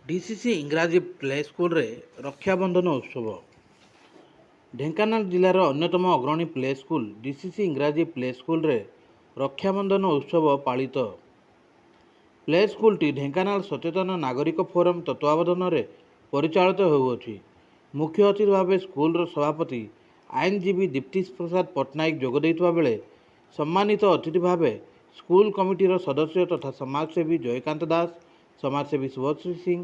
DCC ଇଂରାଜୀ play ସ୍କୁଲରେ ରକ୍ଷାବନ୍ଧନ ଉତ୍ସବ। ଢେଙ୍କାନାଳ ଜିଲ୍ଲାର ଅନ୍ୟତମ ଅଗ୍ରଣୀ ପ୍ଲେ ସ୍କୁଲ ଡିସିସି ଇଂରାଜୀ ପ୍ଲେ ସ୍କୁଲରେ ରକ୍ଷାବନ୍ଧନ ଉତ୍ସବ ପାଳିତ। ପ୍ଲେ ସ୍କୁଲଟି ଢେଙ୍କାନାଳ ସଚେତନ ନାଗରିକ ଫୋରମ ତତ୍ତ୍ୱାବଧାନରେ ପରିଚାଳିତ ହେଉଅଛି। ମୁଖ୍ୟ ଅତିଥି ଭାବେ ସ୍କୁଲର ସଭାପତି ଆଇନଜୀବୀ ଦୀପ୍ତି ପ୍ରସାଦ ପଟ୍ଟନାୟକ ଯୋଗ ଦେଇଥିବା ବେଳେ ସମ୍ମାନିତ ଅତିଥି ଭାବେ ସ୍କୁଲ କମିଟିର ସଦସ୍ୟ ତଥା ସମାଜସେବୀ ଜୟକାନ୍ତ ଦାସ, ସମାଜସେବୀ ଶୁଭଶ୍ରୀ ସିଂ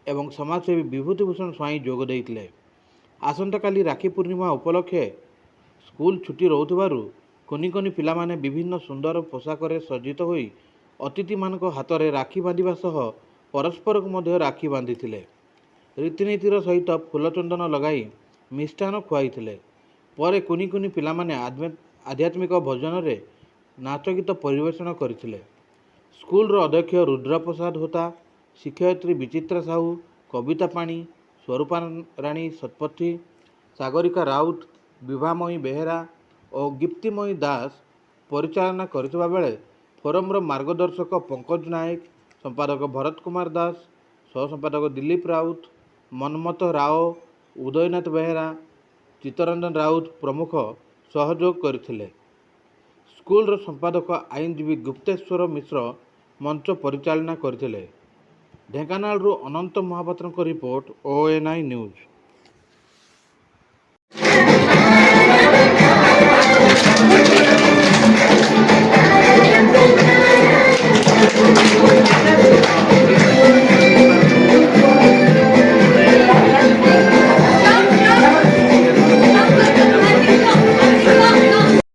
ଏବଂ ସମାଜସେବୀ ବିଭୂତିଭୂଷଣ ସ୍ୱାଇଁ ଯୋଗ ଦେଇଥିଲେ। ଆସନ୍ତାକାଲି ରାକ୍ଷୀ ପୂର୍ଣ୍ଣିମା ଉପଲକ୍ଷେ ସ୍କୁଲ ଛୁଟି ରହୁଥିବାରୁ କୁନି କୁନି ପିଲାମାନେ ବିଭିନ୍ନ ସୁନ୍ଦର ପୋଷାକରେ ସଜ୍ଜିତ ହୋଇ ଅତିଥିମାନଙ୍କ ହାତରେ ରାକ୍ଷୀ ବାନ୍ଧିବା ସହ ପରସ୍ପରକୁ ମଧ୍ୟ ରାକ୍ଷୀ ବାନ୍ଧିଥିଲେ। ରୀତିନୀତିର ସହିତ ଫୁଲ ଚନ୍ଦନ ଲଗାଇ ମିଷ୍ଟାନ୍ନ ଖୁଆଇଥିଲେ। ପରେ କୁନି କୁନି ପିଲାମାନେ ଆଧ୍ୟାତ୍ମିକ ଭଜନରେ ନାଚ ଗୀତ ପରିବେଷଣ କରିଥିଲେ। ସ୍କୁଲର ଅଧ୍ୟକ୍ଷ ରୁଦ୍ରପ୍ରସାଦ ହୋତା, ଶିକ୍ଷୟିତ୍ରୀ ବିଚିତ୍ରା ସାହୁ, କବିତା ପାଣି, ସ୍ୱରୂପାରାଣୀ ଶତପଥୀ, ସାଗରିକା ରାଉତ, ବିଭାମୟୀ ବେହେରା ଓ ଗୀପ୍ତିମୟୀ ଦାସ ପରିଚାଳନା କରିଥିବା ବେଳେ ଫୋରମର ମାର୍ଗଦର୍ଶକ ପଙ୍କଜ ନାୟକ, ସମ୍ପାଦକ ଭରତ କୁମାର ଦାସ, ସହସମ୍ପାଦକ ଦିଲ୍ଲୀପ ରାଉତ, ମନ୍ମଥ ରାଓ, ଉଦୟନାଥ ବେହେରା, ଚିତ୍ତରଞ୍ଜନ ରାଉତ ପ୍ରମୁଖ ସହଯୋଗ କରିଥିଲେ। ସ୍କୁଲର ସମ୍ପାଦକ ଆଇନଜୀବୀ ଗୁପ୍ତେଶ୍ୱର ମିଶ୍ର ମଞ୍ଚ ପରିଚାଳନା କରିଥିଲେ। ଢେଙ୍କାନାଳରୁ ଅନନ୍ତ ମହାପାତ୍ରଙ୍କ ରିପୋର୍ଟ, ONI ନ୍ୟୁଜ୍।